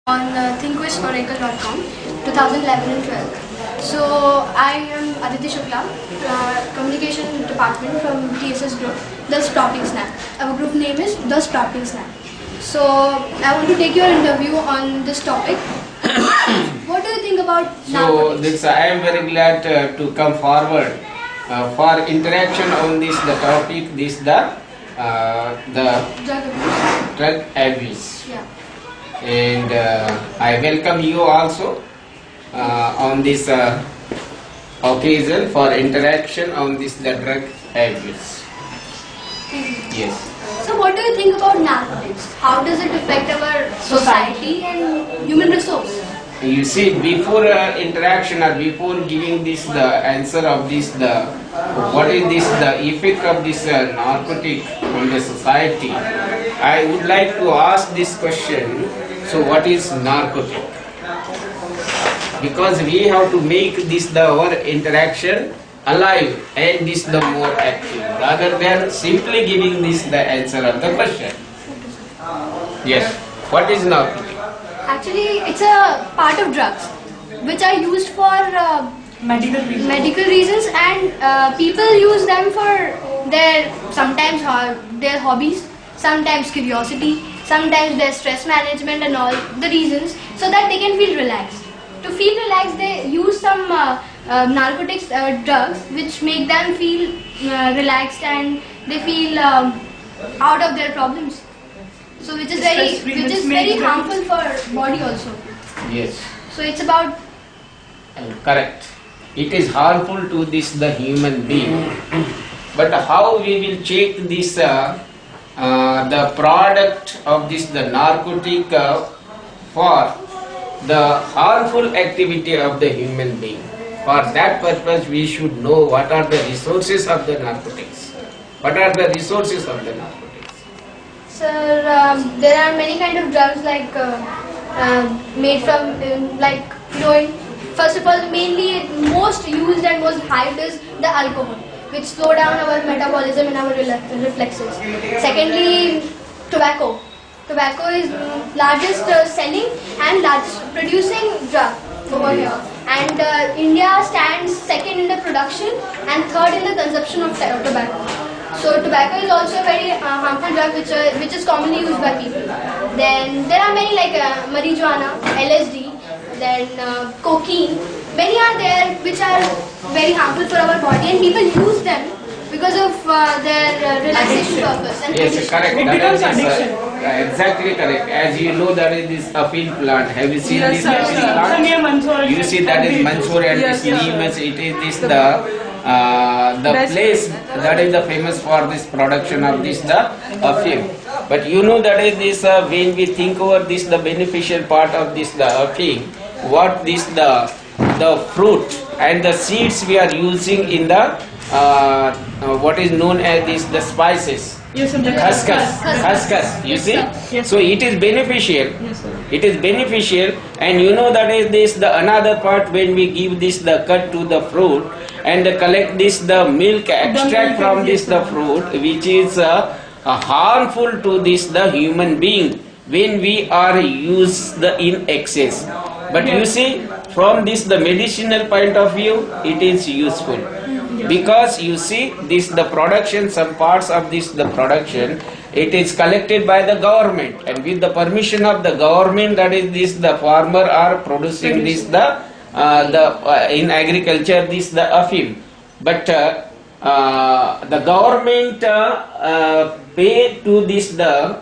on thinkwithoracle.com 2011 and 12. So I am Aditi Shukla, Communication Department from TSS Group, The Sprouting Snack. Our group name is The Sprouting Snack. So I want to take your interview on this topic. What do you think about narcotics? I am very glad to come forward for interaction on the topic, the Drug abuse. drug abuse. Yeah. And I welcome you also on this occasion for interaction on the drug abuse. Yes. So what do you think about narcotics? How does it affect our society and human resource? You see, before interaction or before giving the answer of what is the effect of this narcotic on the society, I would like to ask this question. So, what is narcotic? Because we have to make our interaction alive and the more active, rather than simply giving the answer of the question. Yes. What is narcotic? Actually, it's a part of drugs which are used for medical reasons, and people use them for sometimes their hobbies, sometimes curiosity, sometimes their stress management and all the reasons, so that they can feel relaxed. To feel relaxed, they use some narcotics drugs which make them feel relaxed, and they feel out of their problems. So which is very harmful for body also. Yes. So it's about Correct. It is harmful to the human being. But how we will check the product of the narcotic for the harmful activity of the human being? For that purpose, we should know what are the resources of the narcotics. What are the resources of the narcotics? Sir, there are many kind of drugs like made from like heroin. First of all, mainly most used and most hyped is the alcohol, which slow down our metabolism and our reflexes. Secondly, tobacco. Tobacco is largest selling and largest producing drug over here. And India stands second in the production and third in the consumption of tobacco. So tobacco is also a very harmful drug which is commonly used by people. Then there are many like marijuana, LSD, then cocaine. Many are there which are very harmful for our body, and people use them because of their relaxation purpose. And Yes, correct. It becomes addiction. Exactly correct. As you know, that is this appeal plant. Have you seen Yes, this appeal sir. plant? Near Mansoor. You see that is Mansoor and Yes, this yes, name sir. it is the Best place that is the famous for this production of the film. But you know that is this when we think over the beneficial part of the film, what the fruit and the seeds we are using in the what is known as the spices. Yes, sir. Khaskhas, you see. Yes. So it is beneficial. Yes, sir. It is beneficial, and you know that is the another part when we give the cut to the fruit and collect the milk extract from the fruit, which is harmful to the human being when we are used in excess. But you see, from the medicinal point of view, it is useful. Because you see the production, some parts of the production, it is collected by the government, and with the permission of the government, that is the farmer are producing in agriculture the afim. But the government pay to the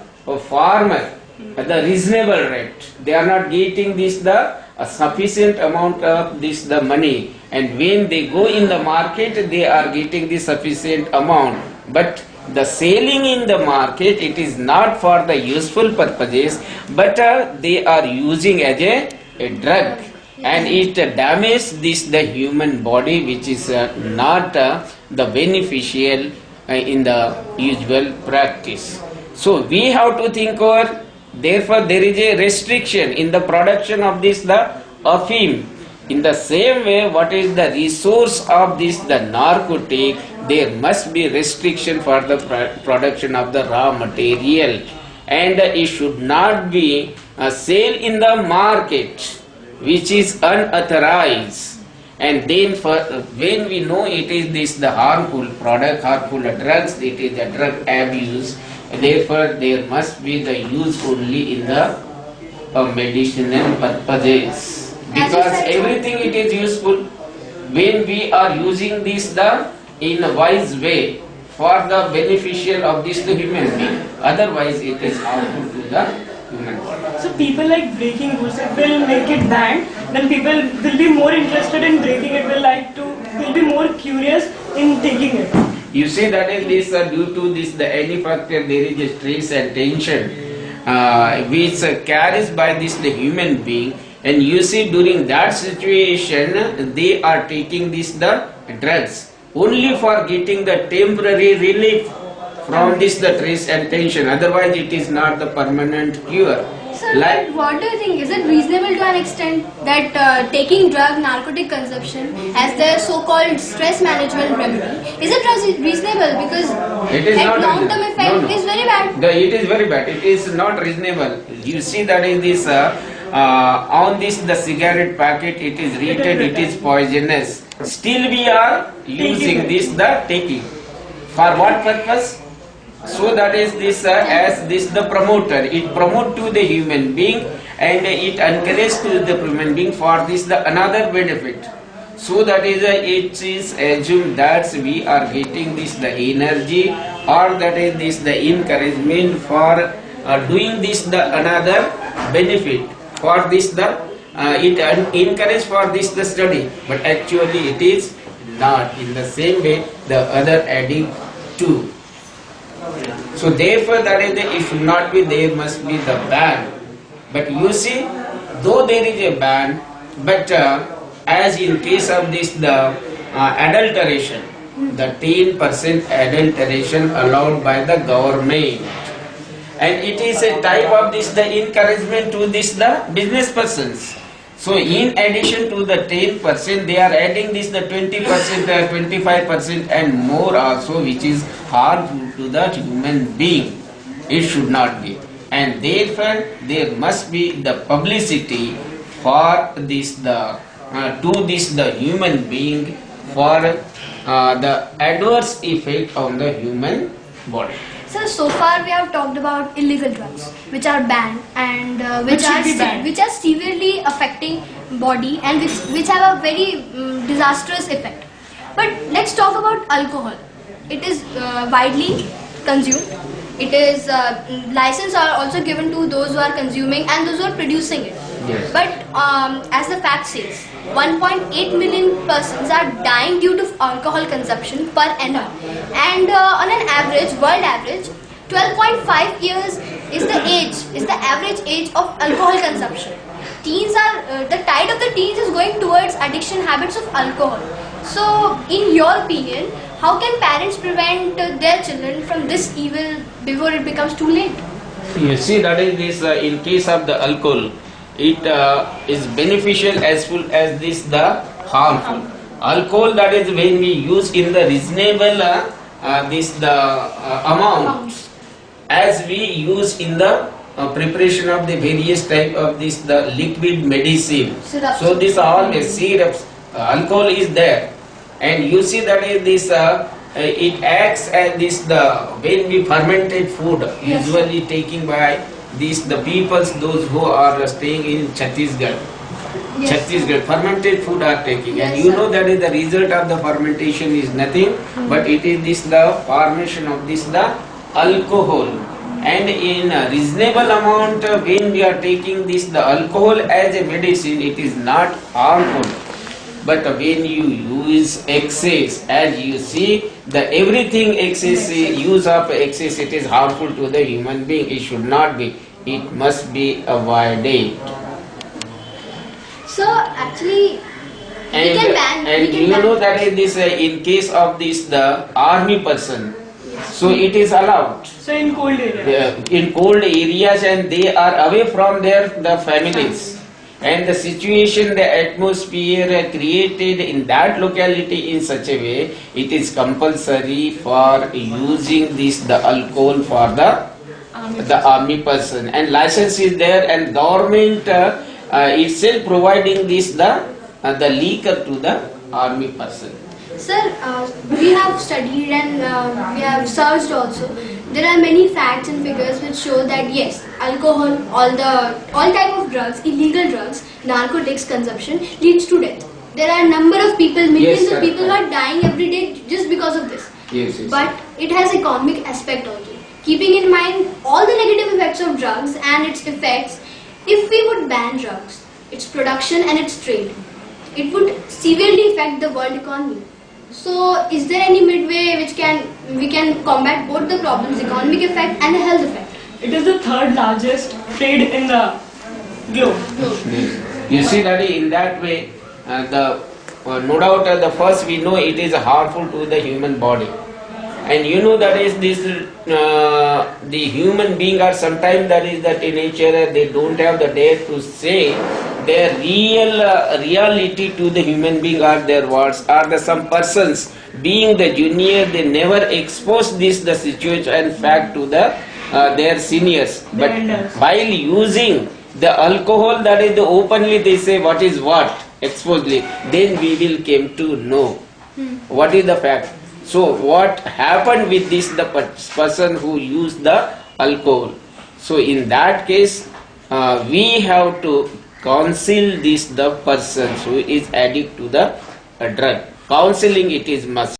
farmer at the reasonable rate. They are not getting a sufficient amount of the money, and when they go in the market, they are getting the sufficient amount. But the selling in the market, it is not for the useful purposes, but they are using as a drug, and it damages the human body, which is not the beneficial in the usual practice. So we have to think over. Therefore, there is a restriction in the production of the afim. In the same way, what is the resource of the narcotic? There must be restriction for the production of the raw material. and it should not be sale in the market which is unauthorized. And then when we know it is this the harmful product, harmful drugs, it is the drug abuse, therefore there must be the use only in the medicinal purposes, because everything it is useful when we are using this the in a wise way for the beneficial of this the human being, otherwise it is harmful to the human body. So people like breaking rules, it will make it banned, then people will be more interested in breaking it, will be more curious in taking it. You see that is this due to this the any factor there is a stress and tension which carries by this the human being, and you see during that situation they are taking this the drugs only for getting the temporary relief from this the stress and tension, otherwise it is not the permanent cure. Sir, but what do you think? Is it reasonable to an extent that taking drug narcotic consumption as their so-called stress management remedy, is it reasonable? Because it is not long-term effect is very bad. It is very bad. It is not reasonable. You see that in this on this the cigarette packet it is written it is poisonous. Still we are using this the taking. For what purpose? So that is this as this the promoter, it promote to the human being and it encourage to the human being for this the another benefit. So that is it is assumed that we are getting this the energy, or that is this the encouragement for doing this the another benefit for this the it encourage for this the study, but actually it is not in the same way the other adding to. So therefore that is it should not be, there must be the ban. But you see, though there is a ban, but as in case of this the adulteration, the 10% adulteration allowed by the government, and it is a type of this the encouragement to this the business persons. So in addition to the 10%, they are adding this the 20%, 25% and more also, which is harmful to the human being. It should not be. And therefore there must be the publicity for this the to this the human being for the adverse effect on the human body. So far we have talked about illegal drugs which are banned and which are severely affecting body and which have a very disastrous effect. But let's talk about alcohol. It is widely consumed. It is license are also given to those who are consuming and those who are producing it. Yes. But as the fact says, 1.8 million persons are dying due to alcohol consumption per annum, and on an average, world average, 12.5 years is the average age of alcohol consumption. Teens are the tide of the teens is going towards addiction habits of alcohol. So, in your opinion, how can parents prevent their children from this evil before it becomes too late? You see that is this in case of the alcohol, it is beneficial as well as this the harmful. Alcohol, that is when we use in the reasonable this the amount as we use in the preparation of the various type of this the liquid medicine. Syrups. So this all the syrups, alcohol is there, and you see that is this it acts as this the when we fermented food, Yes. usually taking by these the peoples those who are staying in Chhattisgarh. Yes. Chhattisgarh fermented food are taking, and Yes, you sir. know that is the result of the fermentation is nothing but it is this the formation of this the alcohol, and in a reasonable amount when we are taking this the alcohol as a medicine, it is not harmful. But when you use excess, as you see, the everything excess, use of excess, it is harmful to the human being. It should not be. It must be avoided. So actually, we can ban. And we can you ban. know that in this, in case of this, the army person, so it is allowed. So in cold area. In cold areas, and they are away from their the families, and the situation, the atmosphere created in that locality in such a way, it is compulsory for using this the alcohol for the the army person, and license is there, and government itself providing this the liquor to the army person. Sir, we have studied and we have searched also. There are many facts and figures which show that yes, alcohol, all type of drugs, illegal drugs, narcotics consumption leads to death. There are a number of people, millions Yes, of sir. people who are dying every day just because of this. Yes, yes. But it has economic aspect also. Keeping in mind all the negative effects of drugs and its effects, if we would ban drugs, its production and its trade, it would severely affect the world economy. So, is there any midway which we can combat both the problems, economic effect and the health effect? It is the third largest trade in the globe. You see that in that way, no doubt the first we know it is harmful to the human body, and you know that is this the human being are sometimes that is the teenager, they don't have the dare to say their reality to the human being are their words, are the some persons being the junior, they never expose this the situation and fact to the their seniors, but elders. while using the alcohol, that is the openly they say what is what exposely, then we will came to know what is the fact. So what happened with this the person who used the alcohol? So in that case we have to counsel this the person who is addict to the drug. Counseling it is must.